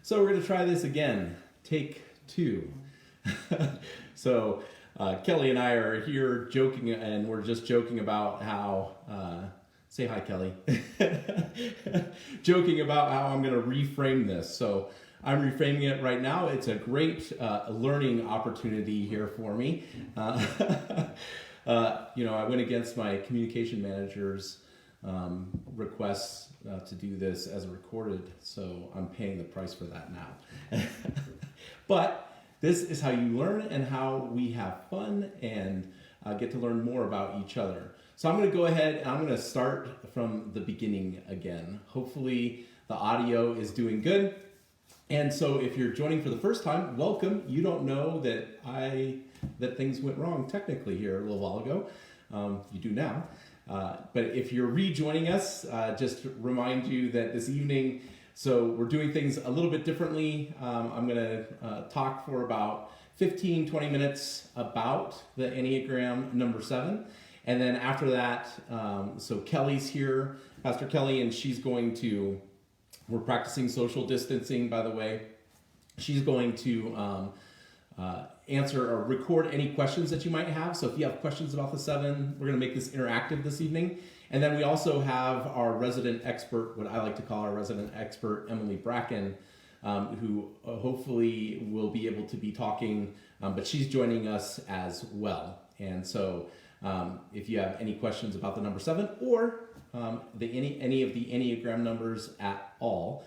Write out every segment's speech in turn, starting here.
So we're going to try this again. Take two. So Kelly and I are here joking, and we're just joking about how, say hi, Kelly. Joking about how I'm going to reframe this. So I'm reframing it right now. It's a great learning opportunity here for me. I went against my communication manager's requests to do this as a recorded, so I'm paying the price for that now. But this is how you learn and how we have fun and get to learn more about each other. So I'm going to go ahead and I'm going to start from the beginning again. Hopefully the audio is doing good. And so if you're joining for the first time, welcome. You don't know that things went wrong technically here a little while ago. You do now. But if you're rejoining us, just remind you that this evening, so we're doing things a little bit differently. I'm going to talk for about 15-20 minutes about the Enneagram number 7. And then after that, so Kelly's here, Pastor Kelly, and we're practicing social distancing, by the way. She's going to answer or record any questions that you might have. So if you have questions about the 7, we're going to make this interactive this evening. And then we also have our resident expert, what I like to call our resident expert, Emily Bracken, who hopefully will be able to be talking, but she's joining us as well. And so if you have any questions about the number 7 or any of the Enneagram numbers at all,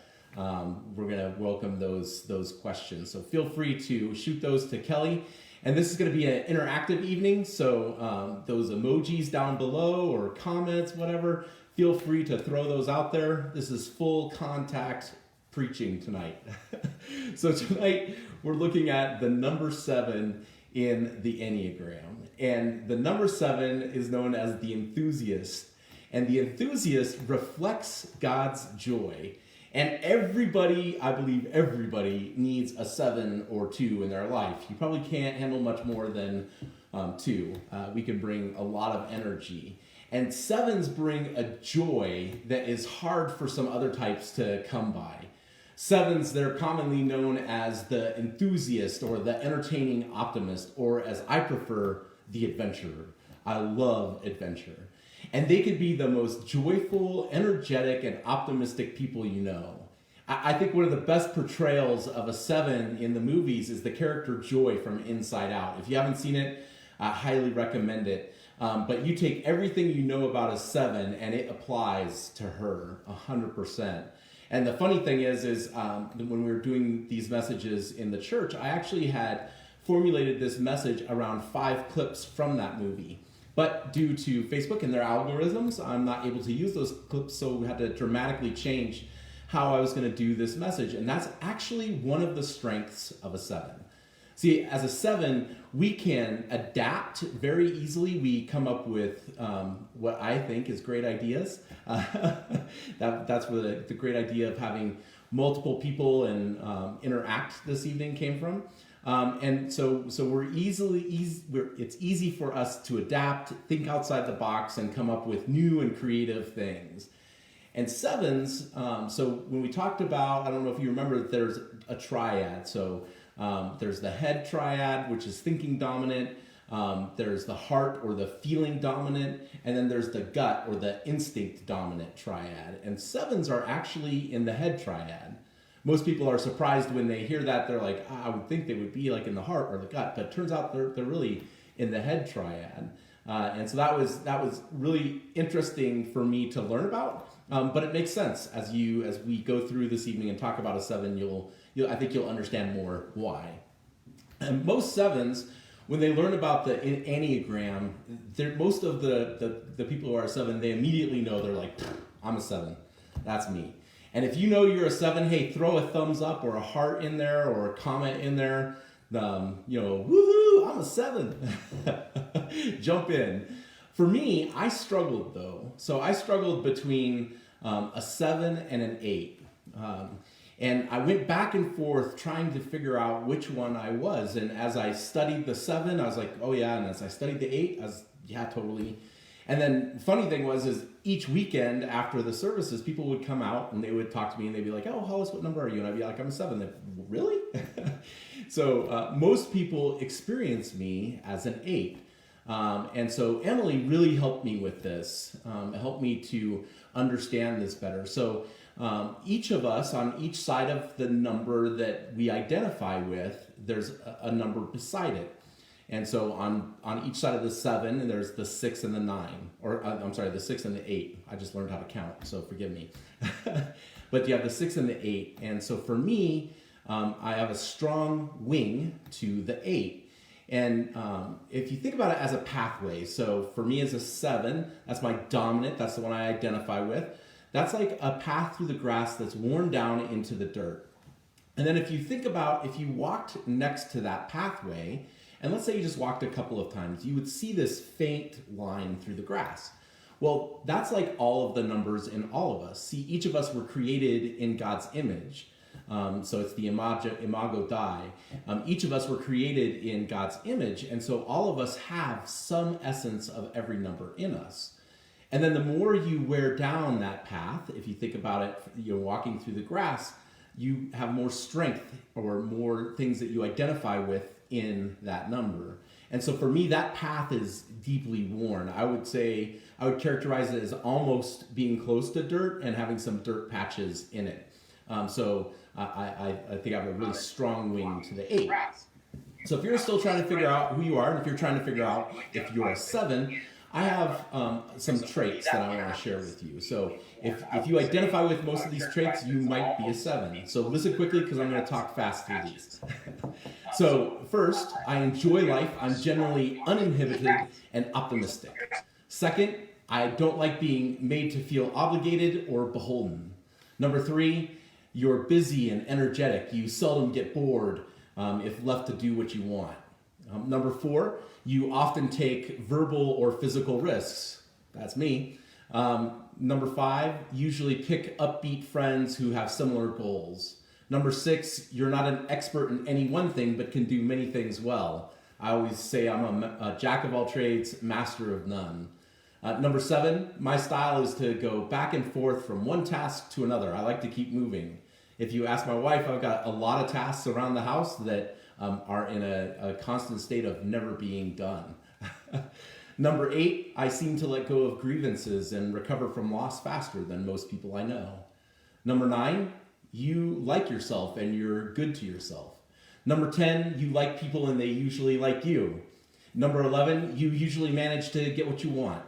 we're going to welcome those questions. So feel free to shoot those to Kelly. And this is going to be an interactive evening, so those emojis down below or comments, whatever, feel free to throw those out there. This is full contact preaching tonight. So tonight we're looking at the number 7 in the Enneagram. And the number 7 is known as the Enthusiast. And the Enthusiast reflects God's joy. And everybody, I believe everybody, needs a 7 or 2 in their life. You probably can't handle much more than 2. We can bring a lot of energy. And 7s bring a joy that is hard for some other types to come by. 7s, they're commonly known as the enthusiast or the entertaining optimist, or as I prefer, the adventurer. I love adventure. And they could be the most joyful, energetic, and optimistic people you know. I think one of the best portrayals of a 7 in the movies is the character Joy from Inside Out. If you haven't seen it, I highly recommend it. But you take everything you know about a 7 and it applies to her 100%. And the funny thing is when we were doing these messages in the church, I actually had formulated this message around 5 clips from that movie. But due to Facebook and their algorithms, I'm not able to use those clips, so we had to dramatically change how I was going to do this message. And that's actually one of the strengths of a 7. See, as a 7, we can adapt very easily. We come up with what I think is great ideas. That's where the great idea of having multiple people and interact this evening came from. And so it's easy for us to adapt, think outside the box, and come up with new and creative things. And 7s, so when we talked about, I don't know if you remember, there's a triad. So there's the head triad, which is thinking dominant. There's the heart or the feeling dominant. And then there's the gut or the instinct dominant triad. And 7s are actually in the head triad. Most people are surprised when they hear that. They're like, I would think they would be like in the heart or the gut, but it turns out they're really in the head triad. And so that was really interesting for me to learn about. But it makes sense as we go through this evening and talk about a 7. I think you'll understand more why. And most 7s, when they learn about the Enneagram, most of the people who are a 7, they immediately know, they're like, I'm a 7. That's me. And if you know you're a 7, hey, throw a thumbs up or a heart in there or a comment in there. Woohoo, I'm a 7. Jump in. For me, I struggled though. So I struggled between a 7 and an 8. And I went back and forth trying to figure out which one I was. And as I studied the 7, I was like, oh yeah. And as I studied the 8, I was, yeah, totally. And then funny thing is each weekend after the services, people would come out and they would talk to me and they'd be like, "Oh, Hollis, what number are you?" And I'd be like, "I'm a 7." Like, really? So most people experience me as an 8. And so Emily really helped me with this, helped me to understand this better. So each of us, on each side of the number that we identify with, there's a number beside it. And so on each side of the 7, there's the 6 and the 9, or I'm sorry, the 6 and the 8. I just learned how to count, so forgive me. But you have the 6 and the 8. And so for me, I have a strong wing to the 8. And if you think about it as a pathway, so for me as a 7, that's my dominant, that's the one I identify with. That's like a path through the grass that's worn down into the dirt. And then if you think about, if you walked next to that pathway, and let's say you just walked a couple of times, you would see this faint line through the grass. Well, that's like all of the numbers in all of us. See, each of us were created in God's image. So it's the imago Dei. Each of us were created in God's image, and so all of us have some essence of every number in us. And then the more you wear down that path, if you think about it, walking through the grass, you have more strength or more things that you identify with in that number. And so for me, that path is deeply worn. I would characterize it as almost being close to dirt and having some dirt patches in it. So I think I have a really strong wing to the 8. So if you're still trying to figure out who you are, and if you're trying to figure out if you're a 7, I have some traits that I want to share with you. So if you identify with most of these traits, you might be a 7. So listen quickly because I'm going to talk fast through these. So first, I enjoy life. I'm generally uninhibited and optimistic. Second, I don't like being made to feel obligated or beholden. Number 3, you're busy and energetic. You seldom get bored if left to do what you want. Number 4, you often take verbal or physical risks. That's me. Number 5, usually pick upbeat friends who have similar goals. Number 6, you're not an expert in any one thing, but can do many things well. I always say I'm a jack of all trades, master of none. Number 7, my style is to go back and forth from one task to another. I like to keep moving. If you ask my wife, I've got a lot of tasks around the house that are in a constant state of never being done. Number 8, I seem to let go of grievances and recover from loss faster than most people I know. Number 9, you like yourself and you're good to yourself. Number 10, you like people and they usually like you. Number 11, you usually manage to get what you want.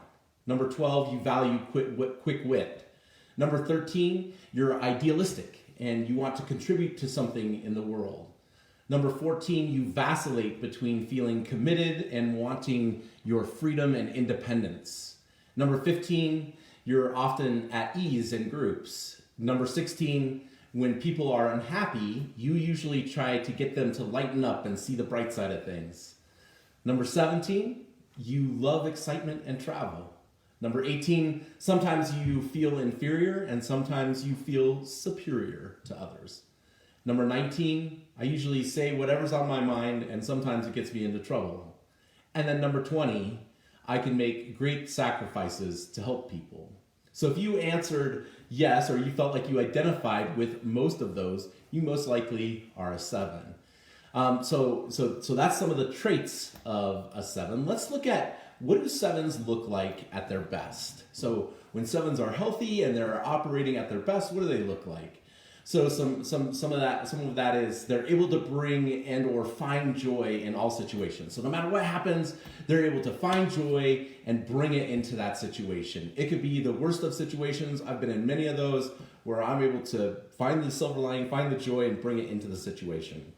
Number 12, you value quick wit. Number 13, you're idealistic and you want to contribute to something in the world. Number 14, you vacillate between feeling committed and wanting your freedom and independence. Number 15, you're often at ease in groups. Number 16, when people are unhappy, you usually try to get them to lighten up and see the bright side of things. Number 17, you love excitement and travel. Number 18, sometimes you feel inferior and sometimes you feel superior to others. Number 19, I usually say whatever's on my mind and sometimes it gets me into trouble. And then number 20, I can make great sacrifices to help people. So if you answered yes, or you felt like you identified with most of those, you most likely are a 7. So that's some of the traits of a 7. Let's look at what do 7s look like at their best. So when 7s are healthy and they're operating at their best, what do they look like? So some of that is they're able to bring and or find joy in all situations. So no matter what happens, they're able to find joy and bring it into that situation. It could be the worst of situations. I've been in many of those where I'm able to find the silver lining, find the joy, and bring it into the situation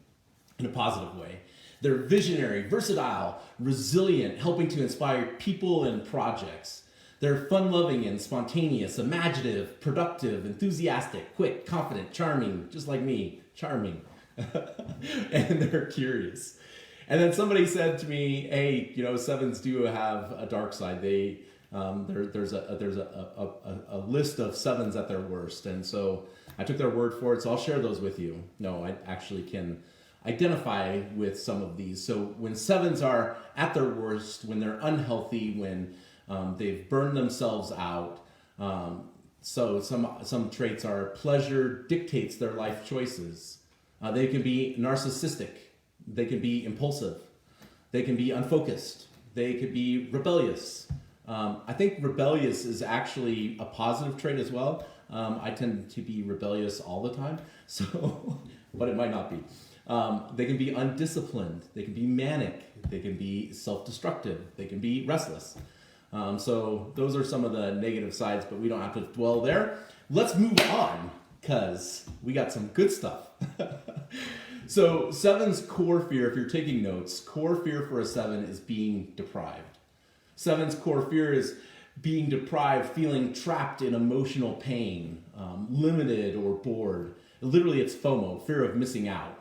in a positive way. They're visionary, versatile, resilient, helping to inspire people and projects. They're fun-loving and spontaneous, imaginative, productive, enthusiastic, quick, confident, charming, just like me, charming. And they're curious. And then somebody said to me, hey, 7s do have a dark side. There's a list of 7s at their worst. And so I took their word for it, so I'll share those with you. No, I actually can identify with some of these. So when 7s are at their worst, when they're unhealthy, when They've burned themselves out. So some traits are pleasure dictates their life choices. They can be narcissistic. They can be impulsive. They can be unfocused. They could be rebellious. I think rebellious is actually a positive trait as well. I tend to be rebellious all the time, so but it might not be. They can be undisciplined. They can be manic. They can be self-destructive. They can be restless. So those are some of the negative sides, but we don't have to dwell there. Let's move on, because we got some good stuff. So 7's core fear, if you're taking notes, core fear for a 7 is being deprived. 7's core fear is being deprived, feeling trapped in emotional pain, limited or bored. Literally, it's FOMO, fear of missing out.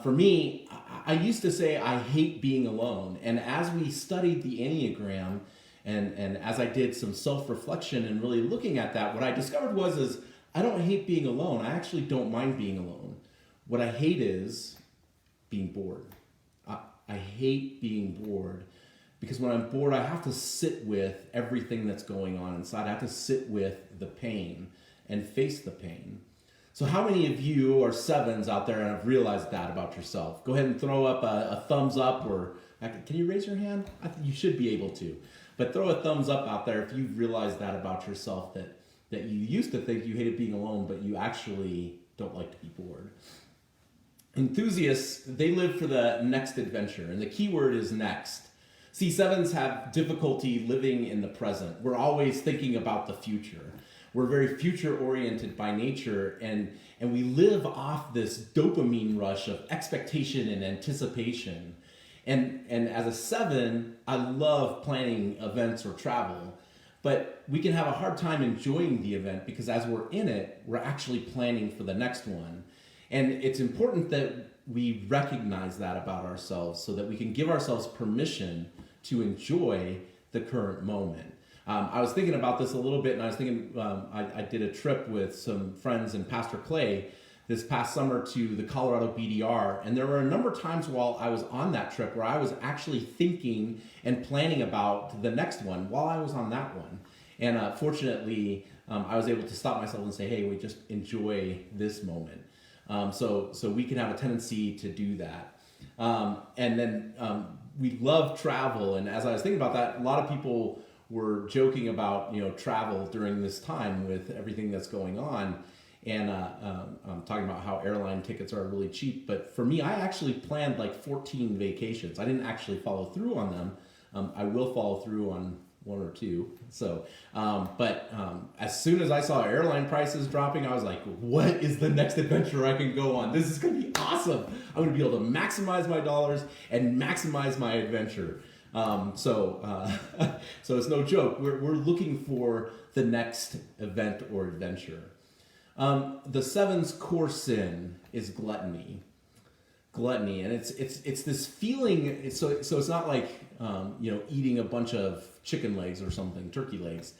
For me, I used to say I hate being alone. And as we studied the Enneagram, and as I did some self-reflection and really looking at that, what I discovered is I don't hate being alone. I actually don't mind being alone. What I hate is being bored. I hate being bored because when I'm bored, I have to sit with everything that's going on inside. I have to sit with the pain and face the pain. So how many of you are 7s out there and have realized that about yourself? Go ahead and throw up a thumbs up, or can you raise your hand? I think you should be able to. But throw a thumbs up out there if you've realized that about yourself, that you used to think you hated being alone, but you actually don't like to be bored. Enthusiasts, they live for the next adventure, and the key word is next. See, 7s have difficulty living in the present. We're always thinking about the future. We're very future-oriented by nature, and we live off this dopamine rush of expectation and anticipation. And as a 7, I love planning events or travel, but we can have a hard time enjoying the event because as we're in it, we're actually planning for the next one. And it's important that we recognize that about ourselves so that we can give ourselves permission to enjoy the current moment. I was thinking about this a little bit, and I was thinking I did a trip with some friends and Pastor Clay this past summer to the Colorado BDR, and there were a number of times while I was on that trip where I was actually thinking and planning about the next one while I was on that one. And fortunately, I was able to stop myself and say, hey, we just enjoy this moment. So we can have a tendency to do that. And then we love travel. And as I was thinking about that, a lot of people were joking about, travel during this time with everything that's going on. And I'm talking about how airline tickets are really cheap. But for me, I actually planned like 14 vacations. I didn't actually follow through on them. I will follow through on 1 or 2. So, but as soon as I saw airline prices dropping, I was like, what is the next adventure I can go on? This is going to be awesome. I'm going to be able to maximize my dollars and maximize my adventure. So it's no joke. We're looking for the next event or adventure. The 7's core sin is gluttony. Gluttony, and it's this feeling. So it's not like eating a bunch of chicken legs or something, turkey legs.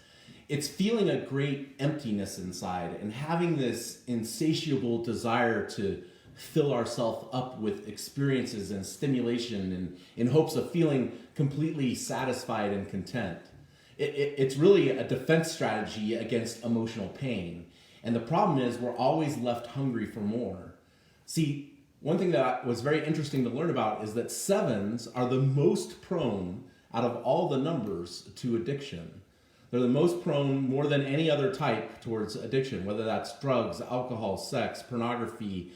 It's feeling a great emptiness inside and having this insatiable desire to fill ourselves up with experiences and stimulation and in hopes of feeling completely satisfied and content. It's really a defense strategy against emotional pain. And the problem is we're always left hungry for more. See, one thing that was very interesting to learn about is that 7s are the most prone out of all the numbers to addiction. They're the most prone, more than any other type, towards addiction, whether that's drugs, alcohol, sex, pornography,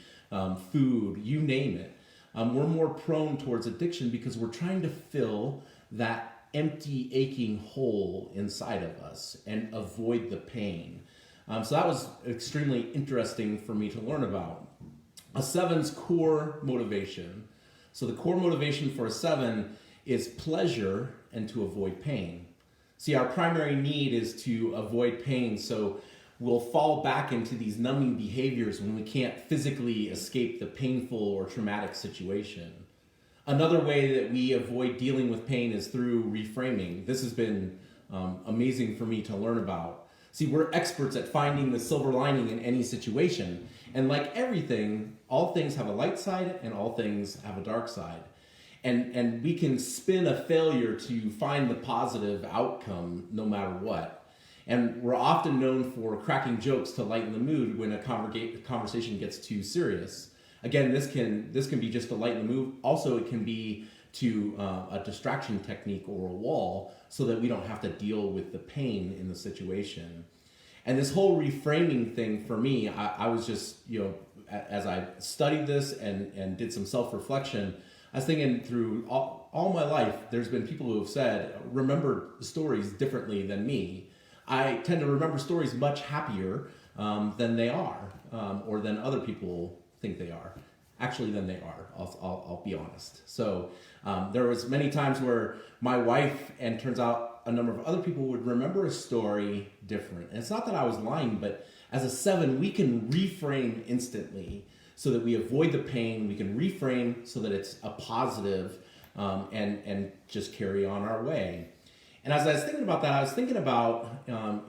food, you name it. We're more prone towards addiction because we're trying to fill that empty, aching hole inside of us and avoid the pain. So that was extremely interesting for me to learn about. A 7's core motivation. So the core motivation for a 7 is pleasure and to avoid pain. See, our primary need is to avoid pain, so we'll fall back into these numbing behaviors when we can't physically escape the painful or traumatic situation. Another way that we avoid dealing with pain is through reframing. This has been amazing for me to learn about. See, we're experts at finding the silver lining in any situation. And like everything, all things have a light side and all things have a dark side. And we can spin a failure to find the positive outcome no matter what. And we're often known for cracking jokes to lighten the mood when a conversation gets too serious. Again, this can be just to lighten the mood. Also, it can be to a distraction technique or a wall so that we don't have to deal with the pain in the situation. And this whole reframing thing for me, I was just, as I studied this and did some self-reflection, I was thinking through all my life, there's been people who have said, remember stories differently than me. I tend to remember stories much happier than they are, or than other people think they are. Actually, than they are. I'll be honest. So there was many times where my wife, and turns out a number of other people, would remember a story different. And it's not that I was lying, but as a 7, we can reframe instantly so that we avoid the pain. We can reframe so that it's a positive, and just carry on our way. And as I was thinking about that, I was thinking about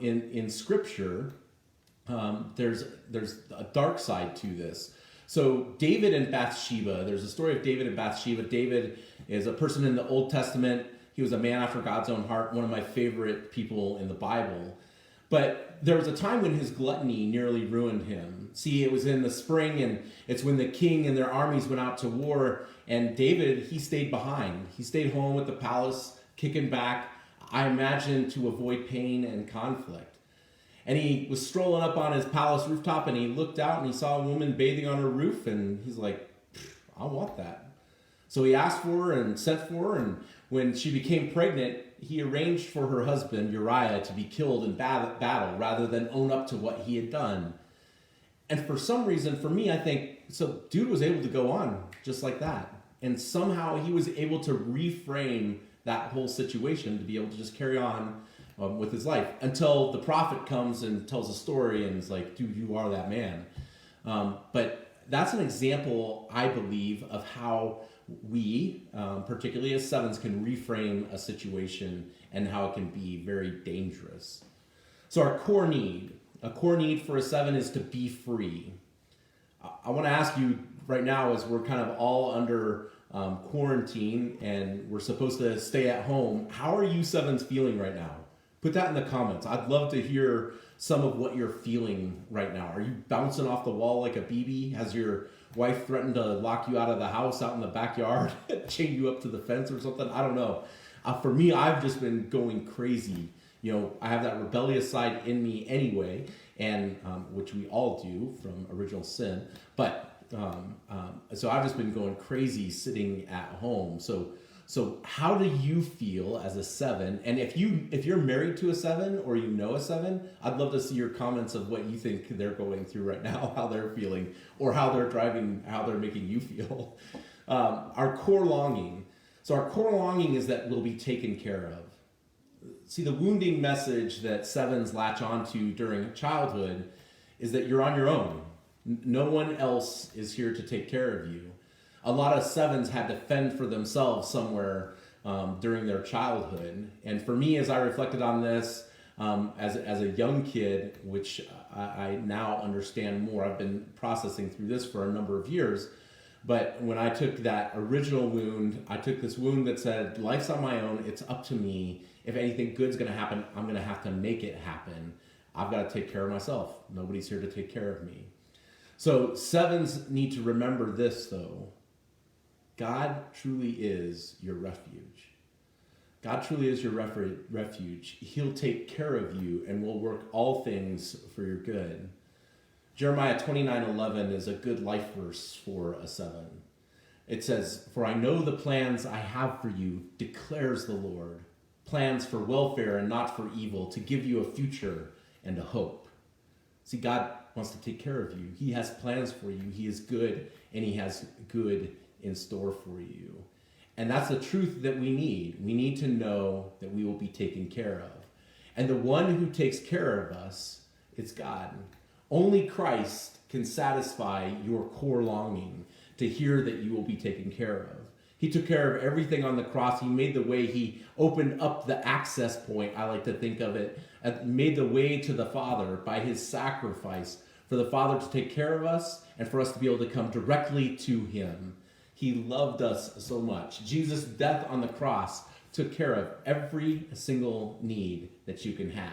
in Scripture, there's a dark side to this. So David and Bathsheba, there's a story of David and Bathsheba. David is a person in the Old Testament. He was a man after God's own heart, one of my favorite people in the Bible. But there was a time when his gluttony nearly ruined him. See, it was in the spring, and it's when the king and their armies went out to war, and David, he stayed behind. He stayed home with the palace, kicking back, I imagine to avoid pain and conflict. And he was strolling up on his palace rooftop, and he looked out and he saw a woman bathing on her roof, and he's like, I want that. So he asked for her and sent for her, and when she became pregnant, he arranged for her husband, Uriah, to be killed in battle rather than own up to what he had done. And for some reason, for me, I think, so dude was able to go on just like that. And somehow he was able to reframe that whole situation to be able to just carry on with his life until the prophet comes and tells a story and is like, dude, you are that man. But that's an example, I believe, of how we, particularly as 7s, can reframe a situation and how it can be very dangerous. So a core need for a 7 is to be free. I want to ask you right now, as we're kind of all under quarantine and we're supposed to stay at home, how are you 7s feeling right now? Put that in the comments. I'd love to hear some of what you're feeling right now. Are you bouncing off the wall like a BB? Has your wife threatened to lock you out of the house out in the backyard, chain you up to the fence or something? I don't know. For me, I've just been going crazy. I have that rebellious side in me anyway, and which we all do from original sin. But so I've just been going crazy sitting at home. So how do you feel as a 7? And if you're married to a 7 or you know a 7, I'd love to see your comments of what you think they're going through right now, how they're feeling, or how they're making you feel. Our core longing. So our core longing is that we'll be taken care of. See, the wounding message that 7s latch onto during childhood is that you're on your own. No one else is here to take care of you. A lot of 7s had to fend for themselves somewhere during their childhood. And for me, as I reflected on this as a young kid, which I now understand more, I've been processing through this for a number of years. But when I took that original wound, I took this wound that said, life's on my own, it's up to me. If anything good's gonna happen, I'm gonna have to make it happen. I've got to take care of myself. Nobody's here to take care of me. So 7s need to remember this, though. God truly is your refuge. God truly is your refuge. He'll take care of you and will work all things for your good. Jeremiah 29:11 is a good life verse for a 7. It says, "For I know the plans I have for you, declares the Lord, plans for welfare and not for evil, to give you a future and a hope." See, God wants to take care of you. He has plans for you. He is good, and he has good in store for you. And that's the truth that we need. We need to know that we will be taken care of. And the one who takes care of us is God. Only Christ can satisfy your core longing to hear that you will be taken care of. He took care of everything on the cross. He made the way. He opened up the access point, I like to think of it, and made the way to the Father by his sacrifice for the Father to take care of us and for us to be able to come directly to him. He loved us so much. Jesus' death on the cross took care of every single need that you can have.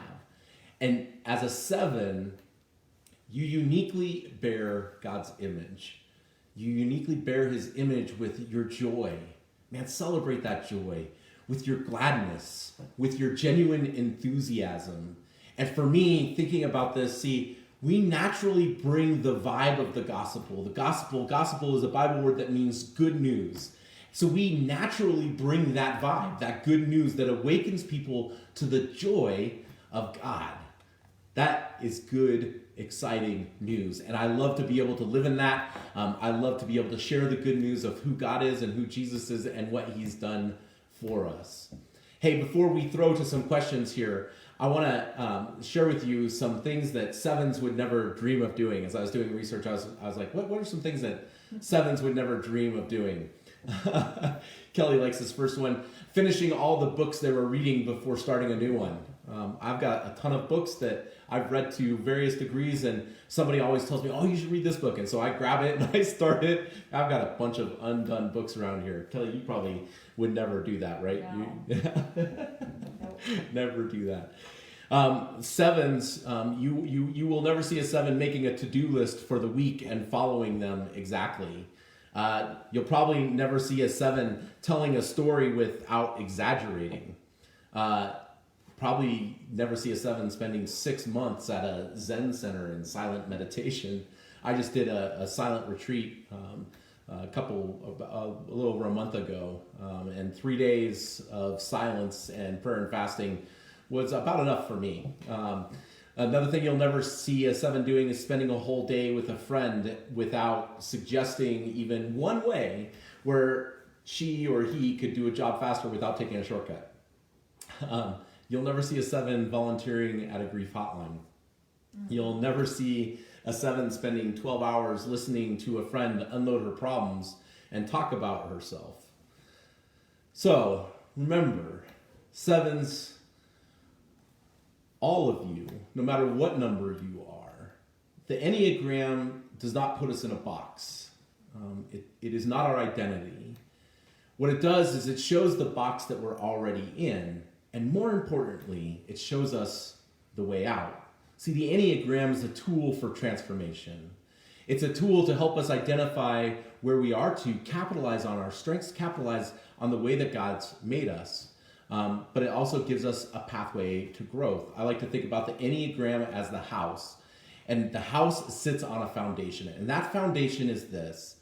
And as a 7, you uniquely bear God's image. You uniquely bear his image with your joy. Man, celebrate that joy with your gladness, with your genuine enthusiasm. And for me, thinking about this, see, we naturally bring the vibe of the gospel. The gospel is a Bible word that means good news. So we naturally bring that vibe, that good news that awakens people to the joy of God. That is good, exciting news. And I love to be able to live in that. I love to be able to share the good news of who God is and who Jesus is and what he's done for us. Hey, before we throw to some questions here, I want to share with you some things that 7s would never dream of doing. As I was doing research, I was like, what are some things that 7s would never dream of doing? Kelly likes this first one: finishing all the books they were reading before starting a new one. I've got a ton of books that I've read to various degrees, and somebody always tells me, oh, you should read this book. And so I grab it and I start it. I've got a bunch of undone books around here. Kelly, you probably would never do that, right? No. Never do that. 7s, you will never see a 7 making a to-do list for the week and following them exactly. You'll probably never see a 7 telling a story without exaggerating. Probably never see a 7 spending 6 months at a Zen center in silent meditation. I just did a silent retreat a little over a month ago, and 3 days of silence and prayer and fasting was about enough for me. Another thing you'll never see a 7 doing is spending a whole day with a friend without suggesting even one way where she or he could do a job faster without taking a shortcut. You'll never see a 7 volunteering at a grief hotline. You'll never see a 7 spending 12 hours listening to a friend unload her problems and talk about herself. So remember, 7s, all of you, no matter what number you are, the Enneagram does not put us in a box. It is not our identity. What it does is it shows the box that we're already in, and more importantly, it shows us the way out. See, the Enneagram is a tool for transformation. It's a tool to help us identify where we are, to capitalize on our strengths, capitalize on the way that God's made us. But it also gives us a pathway to growth. I like to think about the Enneagram as the house. And the house sits on a foundation. And that foundation is this: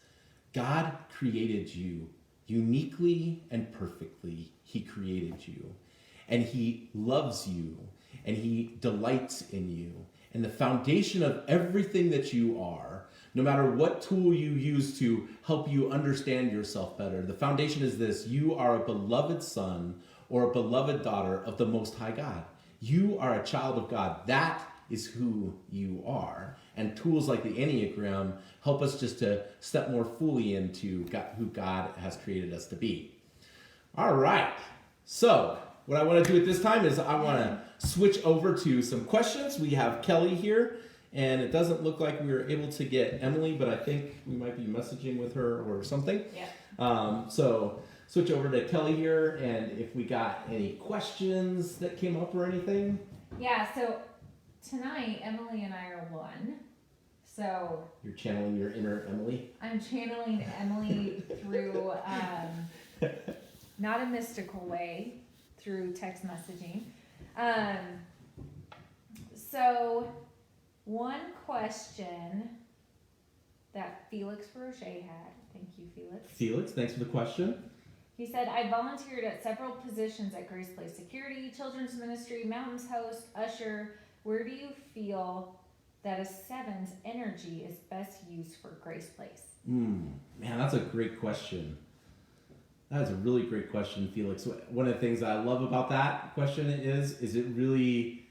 God created you uniquely and perfectly. He created you. And he loves you. And he delights in you. And the foundation of everything that you are, no matter what tool you use to help you understand yourself better, the foundation is this: you are a beloved son or a beloved daughter of the Most High God. You are a child of God. That is who you are. And tools like the Enneagram help us just to step more fully into who God has created us to be. All right. So what I want to do at this time is I want to switch over to some questions. We have Kelly here, and it doesn't look like we were able to get Emily, but I think we might be messaging with her or something. Yeah. So switch over to Kelly here, and if we got any questions that came up or anything. Yeah, so tonight, Emily and I are one. So You're channeling your inner Emily? I'm channeling Emily through, not a mystical way, through text messaging. So one question that Felix Rocher had, thank you, Felix. Felix, thanks for the question. He said, I volunteered at several positions at Grace Place Security, Children's Ministry, Mountains Host, Usher. Where do you feel that a 7's energy is best used for Grace Place? Man, that's a great question. That is a really great question, Felix. One of the things that I love about that question is it really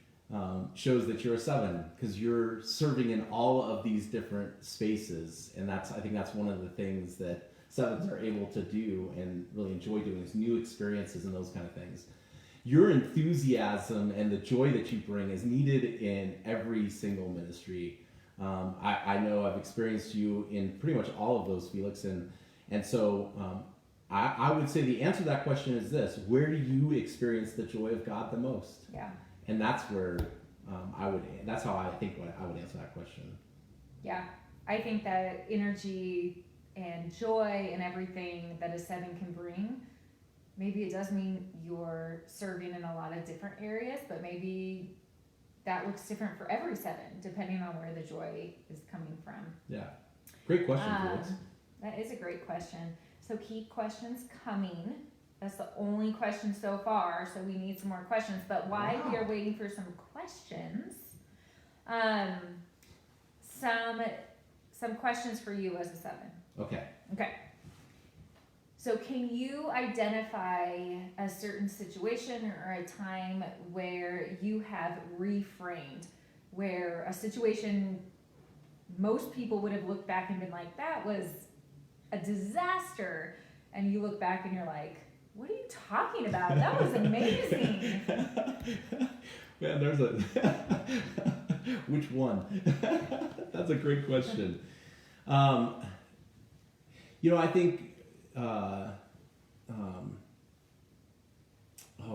shows that you're a 7, because you're serving in all of these different spaces. And I think that's one of the things that 7s are able to do and really enjoy doing, is new experiences and those kind of things. Your enthusiasm and the joy that you bring is needed in every single ministry. I know I've experienced you in pretty much all of those, Felix, and And so I would say the answer to that question is this: where do you experience the joy of God the most? Yeah. And that's where that's how I think I would answer that question. Yeah. I think that energy and joy and everything that a 7 can bring, maybe it does mean you're serving in a lot of different areas, but maybe that looks different for every 7, depending on where the joy is coming from. Yeah. Great question, Felix. That is a great question. So keep questions coming. That's the only question so far, so we need some more questions. But while we are waiting for some questions, some questions for you as a 7. Okay. Okay. So can you identify a certain situation or a time where you have reframed, where a situation most people would have looked back and been like, that was a disaster, and you look back and you're like, what are you talking about? That was amazing. Man, there's a which one? That's a great question. I think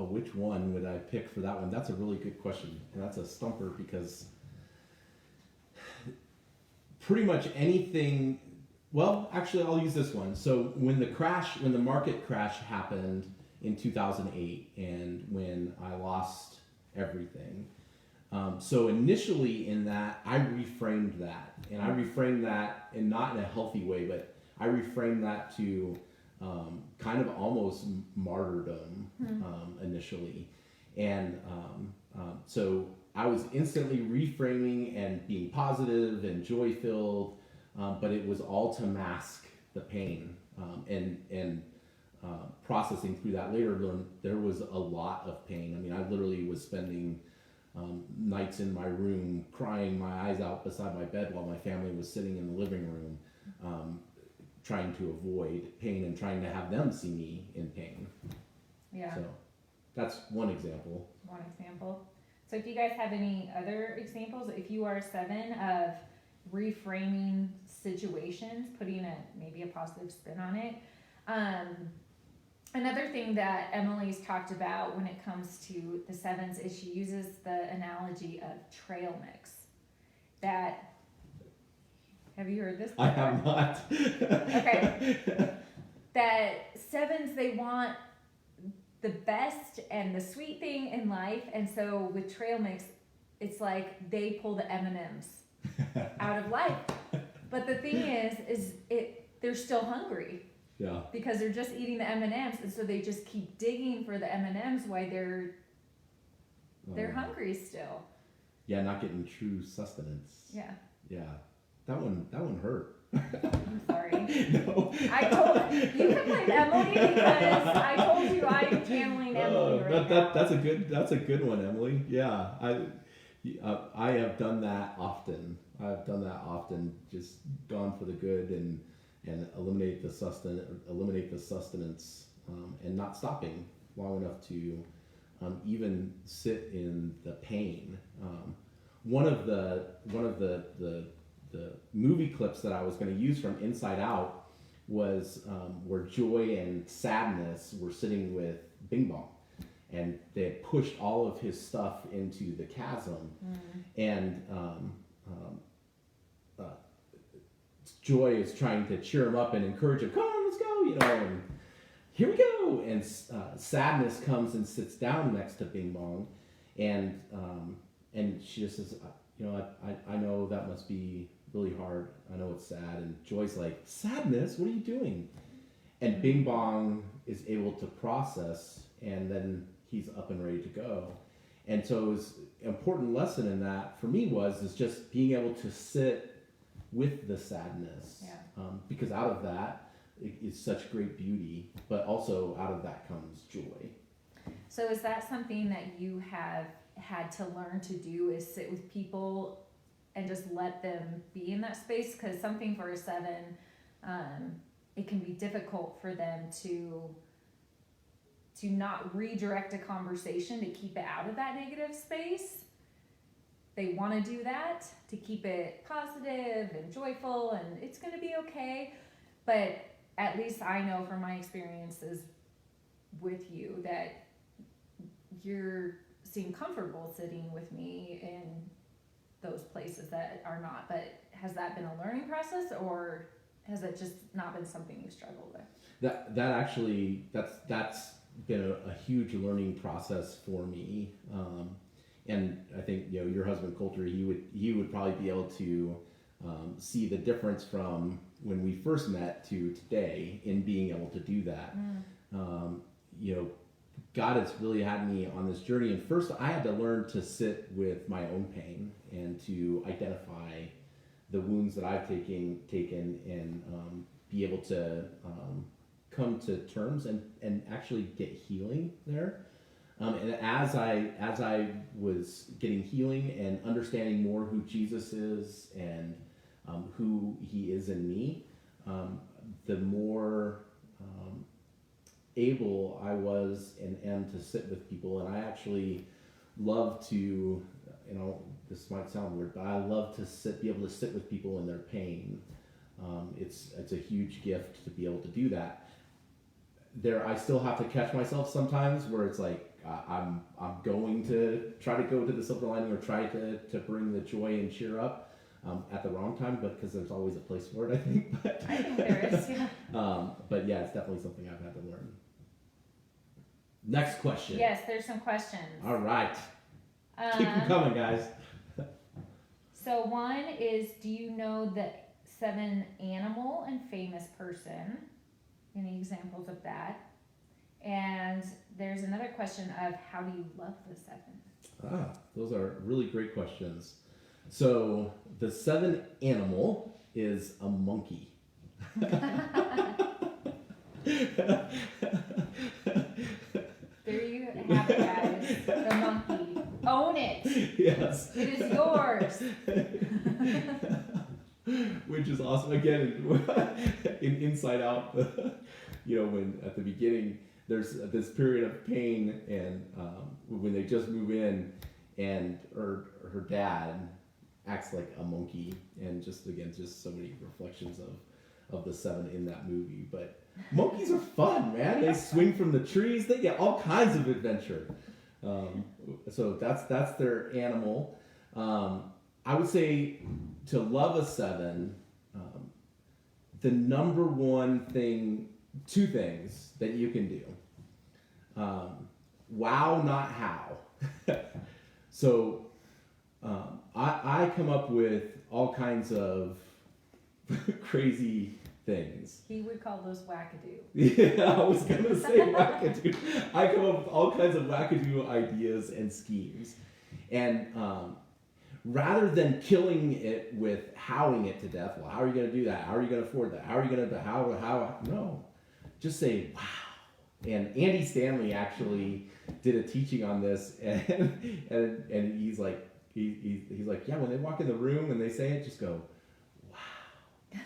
which one would I pick for that one? That's a really good question, and that's a stumper because pretty much anything. Well, actually, I'll use this one. So when the market crash happened in 2008, and when I lost everything, so initially in that, I reframed that, and I reframed that, and not in a healthy way, but I reframed that to kind of almost martyrdom initially, and so I was instantly reframing and being positive and joy-filled. But it was all to mask the pain, and processing through that later. There was a lot of pain. I mean, I literally was spending nights in my room crying my eyes out beside my bed while my family was sitting in the living room, trying to avoid pain and trying to have them see me in pain. Yeah. So that's one example. One example. So if you guys have any other examples, if you are a 7 of reframing situations, putting maybe a positive spin on it. Another thing that Emily's talked about when it comes to the 7s is she uses the analogy of trail mix. Have you heard this before? I have not. Okay. That 7s, they want the best and the sweet thing in life, and so with trail mix, it's like they pull the M&Ms out of life. But the thing is they're still hungry. Yeah. Because they're just eating the M&Ms, and so they just keep digging for the M&Ms while they're hungry still. Yeah, not getting true sustenance. Yeah. Yeah. That one hurt. I'm sorry. No. You can blame Emily because I told you I'm channeling Emily right now. That's a good one, Emily. Yeah. I have done that often. Just gone for the good and eliminate the sustenance, and not stopping long enough to even sit in the pain. One of the movie clips that I was going to use from Inside Out was where joy and sadness were sitting with Bing Bong. And they had pushed all of his stuff into the chasm, and Joy is trying to cheer him up and encourage him. Come on, let's go, and here we go. And sadness comes and sits down next to Bing Bong, and she just says, I know that must be really hard. I know it's sad. And Joy's like, sadness? What are you doing? And Bing Bong is able to process, and then he's up and ready to go. And so it was an important lesson in that for me is just being able to sit with the sadness. Yeah. Because out of that is such great beauty, but also out of that comes joy. So is that something that you have had to learn to do, is sit with people and just let them be in that space? Because something for a 7, it can be difficult for them to not redirect a conversation to keep it out of that negative space. They want to do that to keep it positive and joyful, and it's going to be okay. But at least I know from my experiences with you that you're seem comfortable sitting with me in those places that are not. But has that been a learning process, or has it just not been something you struggled with? That actually, that's been a huge learning process for me. And I think, you know, your husband Coulter, he would probably be able to see the difference from when we first met to today in being able to do that. You know, God has really had me on this journey, and first I had to learn to sit with my own pain and to identify the wounds that I've taken and be able to come to terms and actually get healing there. And as I was getting healing and understanding more who Jesus is and who he is in me, the more able I was and am to sit with people. And I actually love to, you know, this might sound weird, but I love to be able to sit with people in their pain. It's a huge gift to be able to do that. I still have to catch myself sometimes where it's like I'm going to try to go to the silver lining or try to bring the joy and cheer up at the wrong time, but because there's always a place for it, I think. But, I think there is, yeah. But yeah, it's definitely something I've had to learn. Next question. Yes, there's some questions. All right. Keep them coming, guys. So one is, do you know the 7 animal and famous person? Any examples of that? And there's another question of, how do you love the 7? Those are really great questions. So the 7 animal is a monkey. There you have it, guys. The monkey. Own it. Yes. It is yours. Which is awesome. Again, in Inside Out, you know, when at the beginning there's this period of pain, and when they just move in, and her dad acts like a monkey, and just so many reflections of the 7 in that movie. But monkeys are fun, man. They swing from the trees. They get all kinds of adventure. So that's their animal. I would say to love a 7, the number one thing, 2 things that you can do. Wow, not how. So I come up with all kinds of crazy things. He would call those wackadoo. Yeah, I was going to say wackadoo. I come up with all kinds of wackadoo ideas and schemes. And rather than killing it with howling it to death, well, how are you going to do that? How are you going to afford that? How are you going to, how? No. Just say, wow. And Andy Stanley actually did a teaching on this, and he's like, he's like, yeah, when they walk in the room and they say it, just go, wow.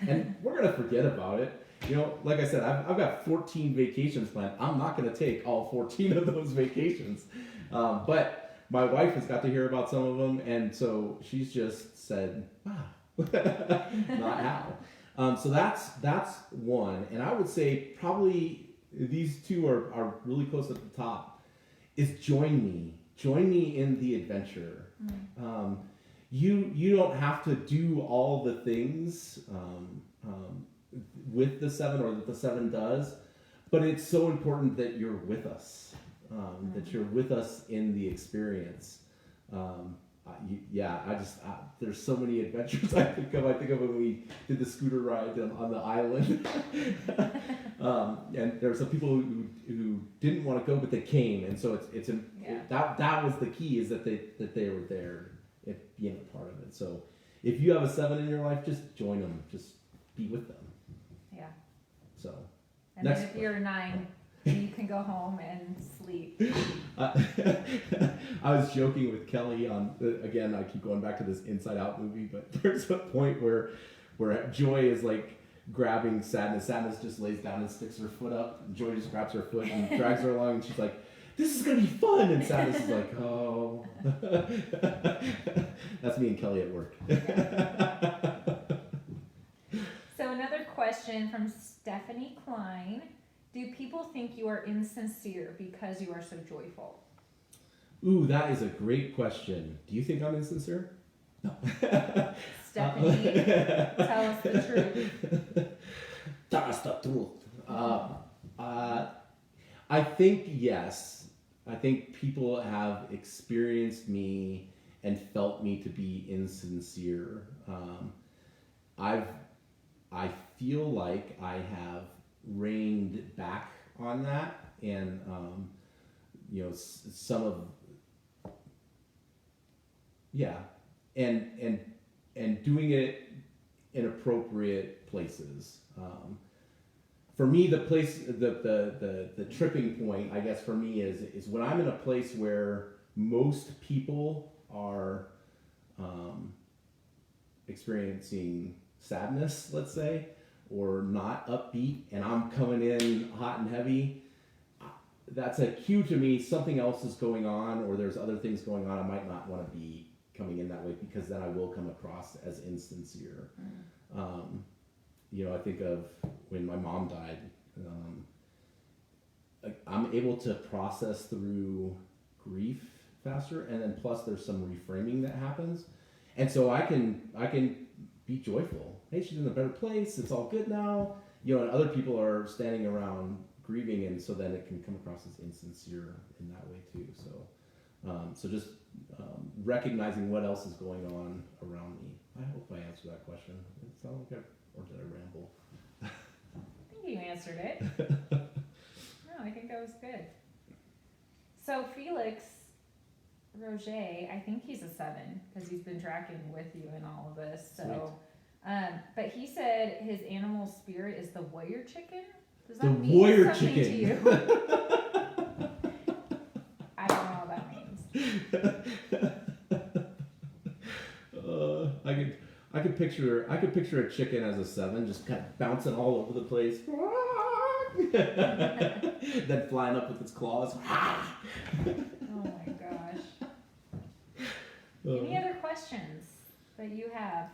And we're going to forget about it. You know, like I said, I've got 14 vacations planned. I'm not going to take all 14 of those vacations. But my wife has got to hear about some of them, and so she's just said, wow, not how. So that's one. And I would say probably these 2 are really close at the top, is join me in the adventure. You don't have to do all the things with the 7 or that the 7 does, but it's so important that you're with us, that you're with us in the experience. There's so many adventures I think of when we did the scooter ride on the island. And there were some people who didn't want to go, but they came, and so that was the key, is that they were there, being a part of it. So if you have a 7 in your life, just join them, just be with them. Yeah. So. And then if you're 9, you can go home and sleep. I was joking with Kelly again, I keep going back to this Inside Out movie, but there's a point where Joy is like grabbing Sadness. Sadness just lays down and sticks her foot up, and Joy just grabs her foot and drags her along, and she's like, this is gonna be fun, and Sadness is like, oh. That's me and Kelly at work. So another question from Stephanie Klein. Do people think you are insincere because you are so joyful? Ooh, that is a great question. Do you think I'm insincere? No. Stephanie, tell us the truth. Tell us the truth. I think yes. I think people have experienced me and felt me to be insincere. I feel like I have reined back on that, and some of and doing it in appropriate places. For me, the tripping point, I guess, for me is when I'm in a place where most people are experiencing sadness, let's say, or not upbeat, and I'm coming in hot and heavy. That's a cue to me something else is going on, or there's other things going on. I might not want to be coming in that way, because then I will come across as insincere. I think of when my mom died. I'm able to process through grief faster, and then plus there's some reframing that happens, and so I can be joyful. Hey, she's in a better place. It's all good now. And other people are standing around grieving, and so then it can come across as insincere in that way too. So just recognizing what else is going on around me. I hope I answered that question. It sounded like or did I ramble? I think you answered it. No, I think that was good. So Felix Roger, I think he's a 7 because he's been tracking with you in all of this. So, but he said his animal spirit is the warrior chicken. Does that mean warrior something chicken to you? I don't know what that means. I could picture a chicken as a 7, just kind of bouncing all over the place, then flying up with its claws. Oh my gosh. Any other questions that you have?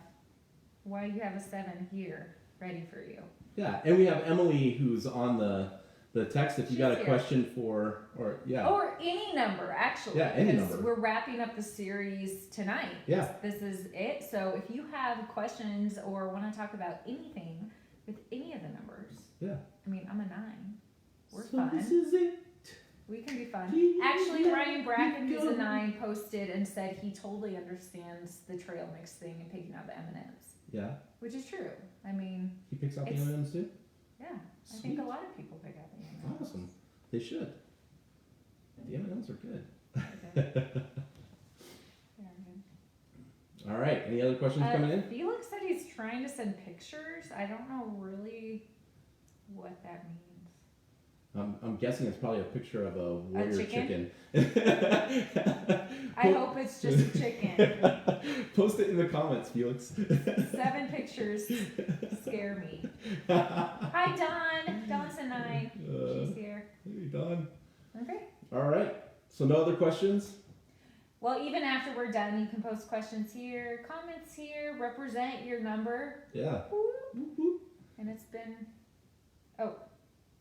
Why you have a 7 here ready for you? Yeah, and we have Emily who's on the text. If you got a here. question for, or any number actually. Yeah, any because number. We're wrapping up the series tonight. Yeah. This is it. So if you have questions or want to talk about anything with any of the numbers. Yeah. I mean, I'm a 9. We're so fun. This is it. We can be fun. Actually, Ryan Bracken, who's a 9, posted and said he totally understands the trail mix thing and picking out the M&Ms. Yeah. Which is true. I mean, He picks out the M&Ms too? yeah. Sweet. I think a lot of people pick out the M&Ms. Awesome. They should. The M&Ms are good. All right. Any other questions coming in? Felix said he's trying to send pictures. I don't know really what that means. I'm guessing it's probably a picture of a warrior chicken? chicken. I hope it's just a chicken. Post it in the comments, Felix. 7 pictures scare me. Hi, Dawn. Dawn's a 9. She's here. Hey, Dawn. Okay. All right. So no other questions? Well, even after we're done, you can post questions here, comments here, represent your number. Yeah. And it's been... Oh,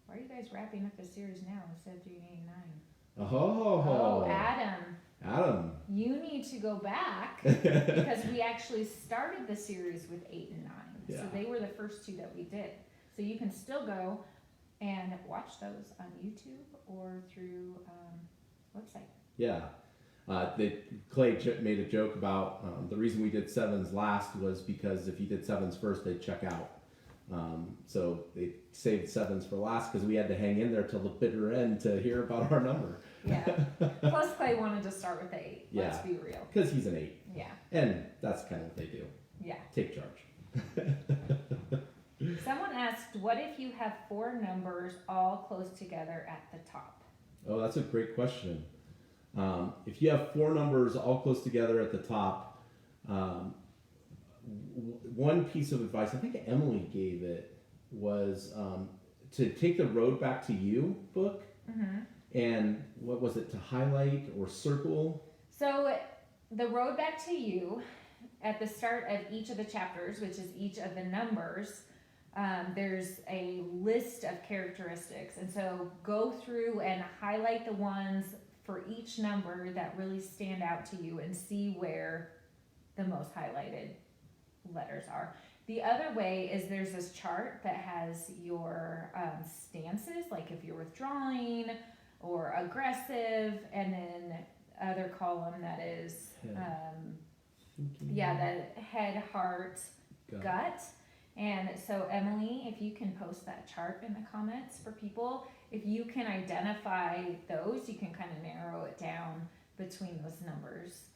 why are you guys wrapping up the series now instead of doing 8 and 9? Oh, Adam. You need to go back because we actually started the series with 8 and 9. Yeah. So they were the first 2 that we did. So you can still go and watch those on YouTube or through website. Yeah. Clay made a joke about the reason we did 7s last was because if you did 7s first, they'd check out. So they saved 7s for last because we had to hang in there till the bitter end to hear about our number. Yeah. Plus Clay wanted to start with 8. Let's be real. Because he's an 8. Yeah. And that's kind of what they do. Yeah. Take charge. Someone asked, what if you have 4 numbers all close together at the top? Oh, that's a great question. If you have 4 numbers all close together at the top, one piece of advice, I think Emily gave it, was to take the Road Back to You book, and what was it, to highlight or circle? So the Road Back to You, at the start of each of the chapters, which is each of the numbers, there's a list of characteristics. And so go through and highlight the ones for each number that really stand out to you and see where the most highlighted letters are. The other way is there's this chart that has your stances, like if you're withdrawing or aggressive, and then other column that is the head, heart, gut. And so Emily, if you can post that chart in the comments for people, if you can identify those, you can kind of narrow it down between those numbers.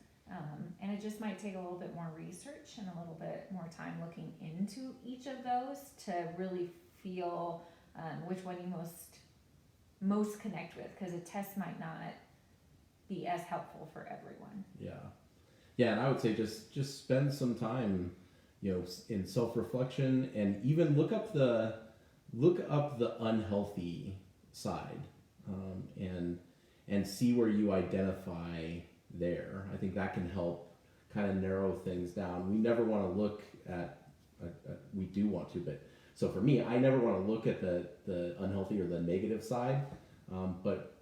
And it just might take a little bit more research and a little bit more time looking into each of those to really feel which one you most connect with, because a test might not be as helpful for everyone. Yeah, and I would say just spend some time, in self-reflection, and even look up the unhealthy side, and see where you identify there. I think that can help kind of narrow things down. We never want to look at we do want to, but so for me, I never want to look at the unhealthy or the negative side, but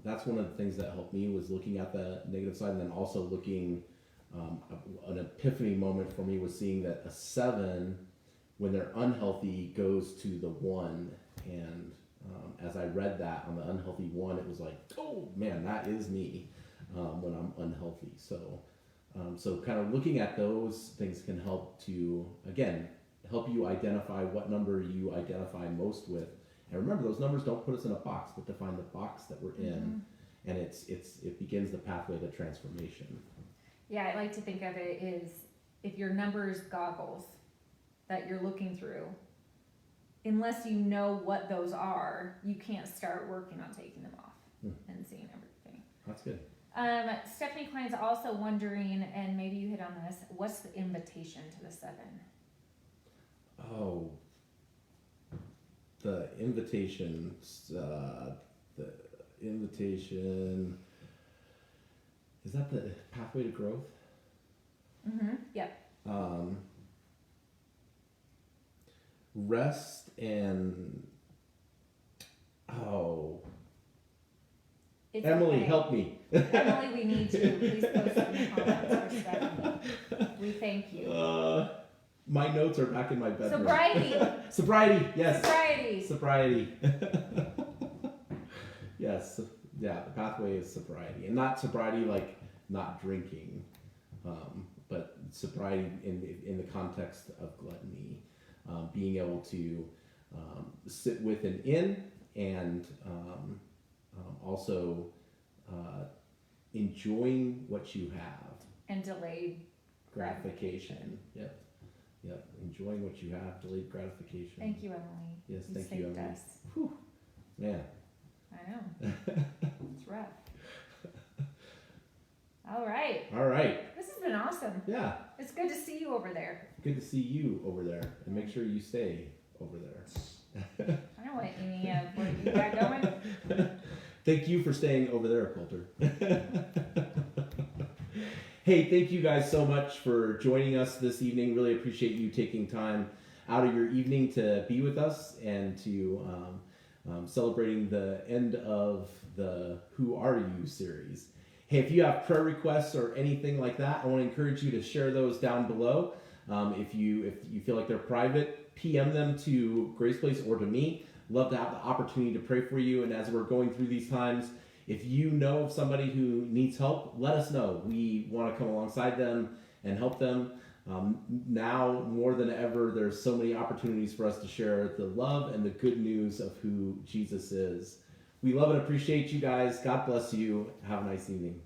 that's one of the things that helped me, was looking at the negative side, and then also looking, an epiphany moment for me was seeing that a 7, when they're unhealthy, goes to the 1, and as I read that on the unhealthy 1, it was like, oh man, that is me when I'm unhealthy. So kind of looking at those things can help to, again, help you identify what number you identify most with. And remember, those numbers don't put us in a box, but define the box that we're in, and it begins the pathway to transformation. Yeah, I like to think of it as if your numbers goggles that you're looking through, unless you know what those are, you can't start working on taking them off and seeing everything. That's good. Stephanie Klein's also wondering, and maybe you hit on this, what's the invitation to the 7? Oh, the invitation, is that the pathway to growth? Yep. Rest and, It's Emily, okay. help me. Emily, we need you. Please post in the comments for Stephanie. We thank you. My notes are back in my bedroom. Sobriety. Yes. Sobriety. Yes. Yeah, the pathway is sobriety. And not sobriety like not drinking, but sobriety in the context of gluttony. Being able to sit with an in, and also enjoying what you have. And delayed gratification. Yep. Enjoying what you have, delayed gratification. Thank you, Emily. Yes, you thank you, Emily. Us. Whew. Man. I know. It's rough. All right. This has been awesome. Yeah. It's good to see you over there. Good to see you over there, and make sure you stay over there. I don't want any of what you got going. Thank you for staying over there, Coulter. Hey, thank you guys so much for joining us this evening. Really appreciate you taking time out of your evening to be with us and to celebrating the end of the Who Are You series. Hey, if you have prayer requests or anything like that, I want to encourage you to share those down below. If you feel like they're private, PM them to Grace Place or to me. Love to have the opportunity to pray for you. And as we're going through these times, if you know of somebody who needs help, let us know. We want to come alongside them and help them. Now more than ever, there's so many opportunities for us to share the love and the good news of who Jesus is. We love and appreciate you guys. God bless you. Have a nice evening.